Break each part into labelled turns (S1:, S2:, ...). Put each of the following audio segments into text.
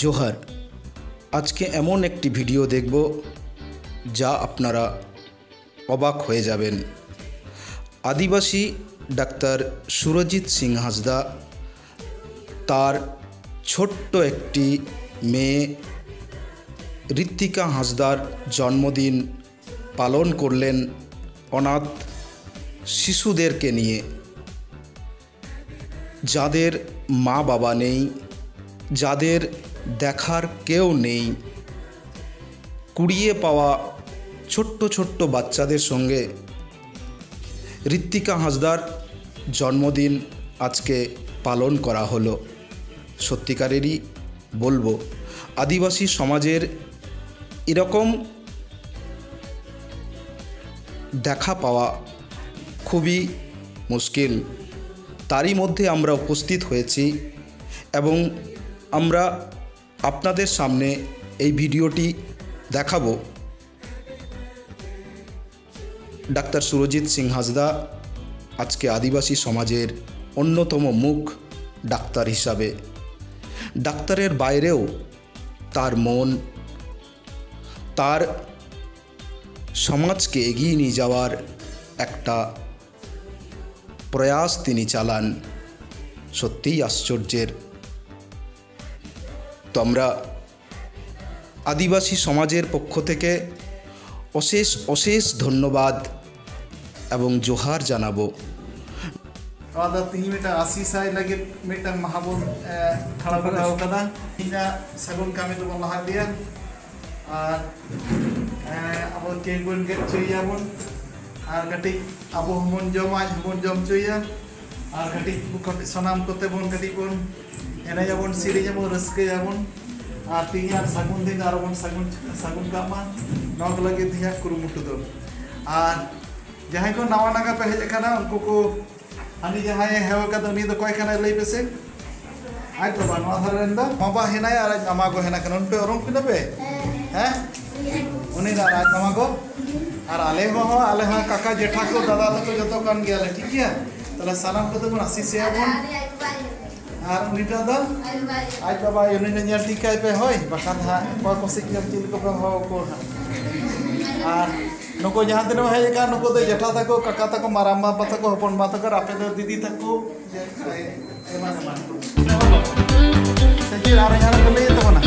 S1: জোহার। আজকে এমন একটি ভিডিও দেখব যা আপনারা অবাক হয়ে যাবেন। আদিবাসী ডাক্তার সুরজিৎ সিং হাঁসদা তার ছোট্ট একটি মেয়ে ঋত্বিকা হাঁসদার জন্মদিন পালন করলেন অনাথ শিশুদেরকে নিয়ে, যাদের মা বাবা নেই, যাদের দেখার কেউ নেই। কুড়িয়ে পাওয়া ছোট্ট ছোট্ট বাচ্চাদের সঙ্গে ঋত্বিকা হাঁসদার জন্মদিন আজকে পালন করা হলো। সত্যিকারেরই বলবো, আদিবাসী সমাজের এরকম দেখা পাওয়া খুবই মুশকিল। তারই মধ্যে আমরা উপস্থিত হয়েছি এবং আমরা আপনাদের সামনে এই ভিডিওটি দেখাবো। ডাক্তার সুরজিৎ সিং হাঁসদা আজকে আদিবাসী সমাজের অন্যতম মুখ ডাক্তার হিসাবে। ডাক্তারের বাইরেও তার মন, তার সমাজকে এগিয়ে নিয়ে যাওয়ার একটা প্রয়াস তিনি চালান। সত্যিই আশ্চর্যের। তো আমরা আদিবাসী সমাজের পক্ষ থেকে অশেষ অশেষ ধন্যবাদ এবং জোহার জানাবো।
S2: तीन आशीषाय लगे मिटन महाबोन खड़ा बनाओ कदा इना सगुन कामी तो लहा दिया और अब केक बन के चुया बन और कटी अब हमन जम आज हमन जम चुया और कटी सनाम कोते बन कटी बन एने जबन सिरी जबन रस्के जबन और तीन सगुन दिन और बन सगुन कामा नौक लगे दिया कुरुमुटु दो और जहाँ को नवा नगा पे हेज खाना उनको को अनि जहाँ हेव का उनी तो कोई खाना लई पेसे आज तो बनवा धरंदा माबा हेना यार मामा को हेना कन पे ओरम पिना पे हैं उनी दा आज मामा को और आले हा काका जेठा को दादा तो जतो कान गया ठीक है तला सलाम को तो बन आसी से बन और उनी दादा आज बाबा उनी ने यार ठीक है पे होय बखान हा को से जब चिल को हो को और नुको जहाँ दिन है का नुको तो जेठा तको काका तको माराम बापा तको हपन बा तको आपे तो दीदी तको एमान एमान सच्ची आ रहा है ले तो बना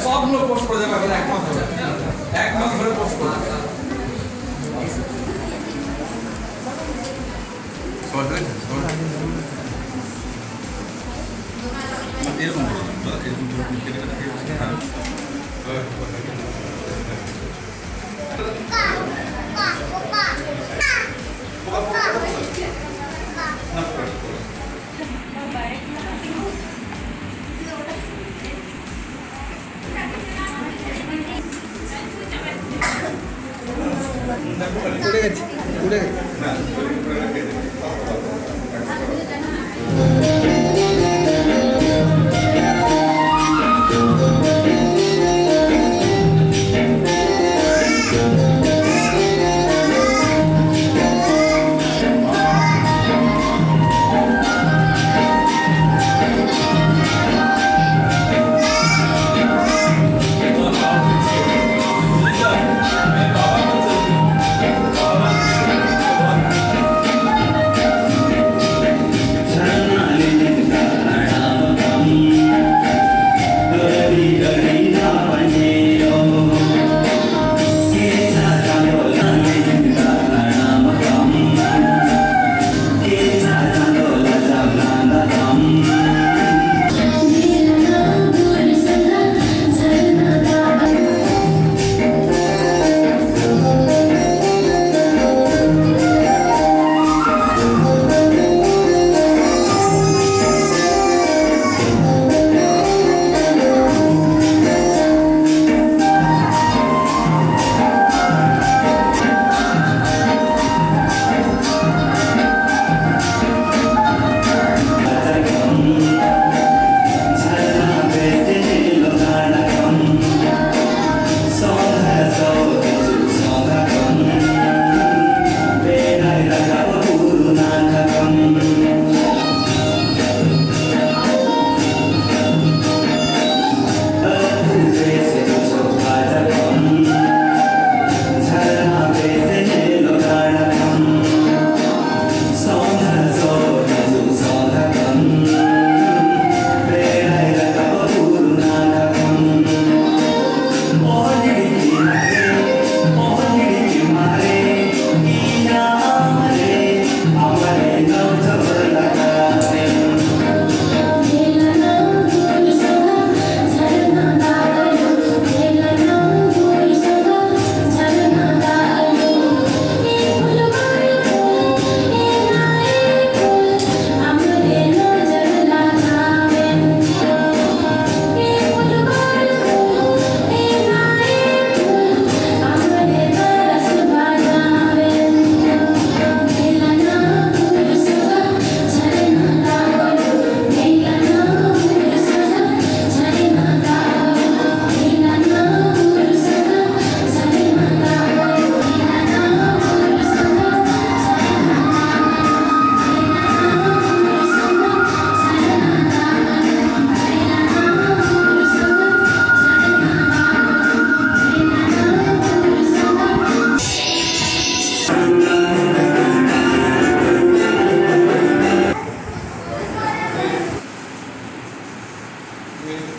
S3: সবগুলো পোস্ট করে দেবে এক মাস ধরে পোস্ট করে দেবে
S1: উড়ে গেছে উড়ে গেছে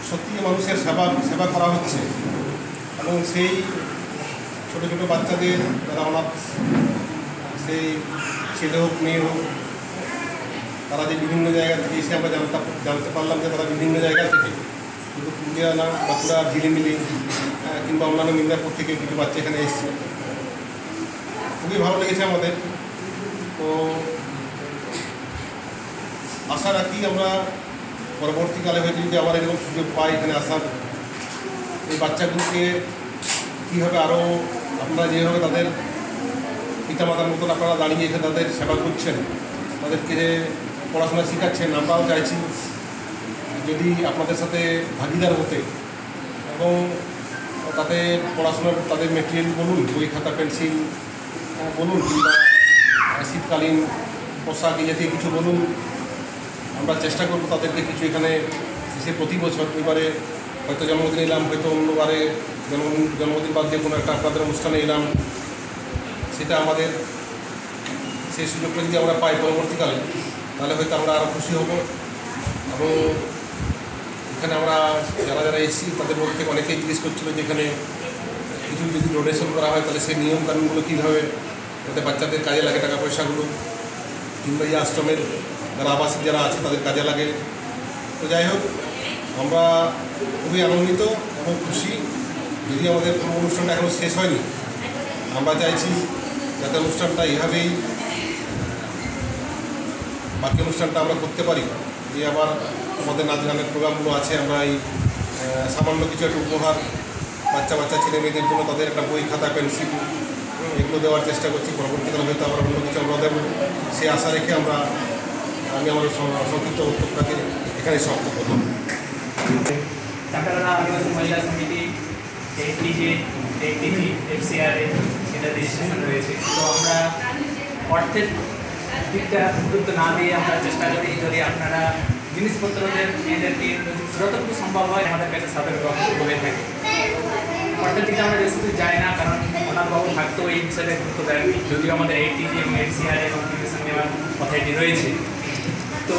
S4: সত্যি মানুষের সেবা করা হচ্ছে এবং সেই ছোটো ছোটো বাচ্চাদের যারা অনাথ, সেই ছেলে হোক মেয়ে হোক, তারা যে বিভিন্ন জায়গা থেকে এসে আমরা জানতে পারলাম যে তারা বিভিন্ন জায়গা থেকে শুধু পুরুলিয়া না, বাঁকুড়া, ঝিলিমিলি কিংবা অন্যান্য মিদনাপুর থেকে কিছু বাচ্চা এখানে এসছে। খুবই ভালো লেগেছে আমাদের। তো আশা রাখি আমরা পরবর্তীকালে হয়তো যদি আবার এরকম সুযোগ পাই এখানে আসার, এই বাচ্চাগুলোকে কীভাবে আরও আপনারা যেভাবে তাদের পিতামাতার মতন আপনারা দাঁড়িয়ে এসে তাদের সেবা করছেন, তাদেরকে পড়াশোনা শেখাচ্ছেন, আমরাও চাইছি যদি আপনাদের সাথে ভাগিদার হতে এবং তাতে পড়াশোনার তাদের মেটেরিয়াল বলুন, বই খাতা পেন্সিল বলুন, কিংবা শীতকালীন পোশাক এই জাতীয় কিছু বলুন, আমরা চেষ্টা করবো তাদেরকে কিছু এখানে এসে প্রতি বছর এবারে হয়তো জন্মদিন এলাম, হয়তো অন্যবারে জন্মদিন বাদ দিয়ে কোনো একটা আপনাদের অনুষ্ঠানে এলাম, সেটা আমাদের সেই সুযোগটা যদি আমরা পাই পরবর্তীকালে তাহলে হয়তো আমরা আরও খুশি হব। এবং এখানে আমরা যারা যারা এসেছি তাদের মধ্যে থেকে অনেকেই জিজ্ঞেস করছিল যে এখানে কিছু যদি ডোনেশন করা হয় তাহলে সেই নিয়মকানুনগুলো কীভাবে যাতে বাচ্চাদের কাজে লাগে টাকা পয়সাগুলো, কিংবা এই আশ্রমের যারা আবাসিক যারা আছে তাদের কাজে লাগে। তো যাই হোক, আমরা খুবই আনন্দিত এবং খুশি। যদি আমাদের কোনো অনুষ্ঠানটা এখনও শেষ হয়নি, আমরা চাইছি যাতে অনুষ্ঠানটা এইভাবেই বাকি অনুষ্ঠানটা আমরা করতে পারি। এই আবার আমাদের নাচ গানের প্রোগ্রামগুলো আছে, আমরা এই সামান্য কিছু একটা উপহার বাচ্চা ছেলে মেয়েদের জন্য তাদের একটা বই, খাতা, পেন্সিল এগুলো দেওয়ার চেষ্টা করছি। পরবর্তীকালে হয়তো আমরা অন্য কিছু আমরা দেবো, সেই আশা রেখে আমি আমার সংক্ষিপ্ত বক্তব্যটাকে এখানে সমাপ্ত করব।
S5: চাকরানা আদিবাসী মহিলা সমিতি এইটিজি এফসিআরএ এটা রেজিস্ট্রেশন রয়েছে। তো আমরা অর্থের দিকটা গুরুত্ব না দিয়ে আমরা চেষ্টা করি যদি আপনারা জিনিসপত্রদের মেয়েদেরকে যতটুকু সম্ভব হয় আমাদের কাছে সাদর গ্রহণ হয়ে থাকে। অর্থের দিকে আমরা বেশি দূর যাই না, কারণ অনাথবাবু থাকতেও এই বিষয়ে গুরুত্ব দেয়নি, যদিও আমাদের এইটিজি এবং এফসিআরএ এবং টিউশন নেওয়ার অথরিটি রয়েছে। তো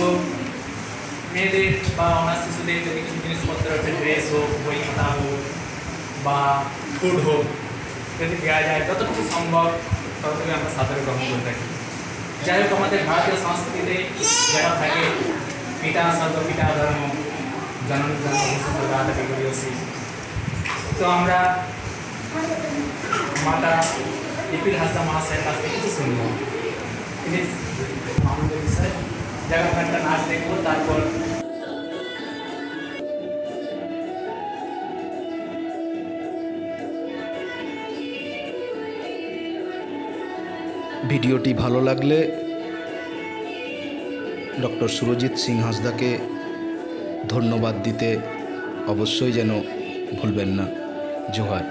S5: মেয়েদের বা অনাথ শিশুদের যদি কিছু জিনিসপত্র হচ্ছে, ড্রেস হোক, বই খাতা হোক বা ফুড হোক, যদি দেওয়া যায় যতটুকু সম্ভব ততটুকু আমরা সাদরে গ্রহণ করে থাকি। যাই হোক, আমাদের ভারতীয় সংস্কৃতিতে যারা থাকে পিতা শব্দ পিতা ধর্ম জননী জন্ম, তো আমরা মাতা ইপিল হাসদা মহাশয়ের কাছ থেকে কিছু শুনব। প্লিজ আমাদের বিষয় যারা একটা নাচ দেখবো, তারপর
S1: ভিডিওটি ভালো লাগলে ডক্টর সুরজিৎ সিং হাঁসদাকে ধন্যবাদ দিতে অবশ্যই যেন ভুলবেন না। জোহার।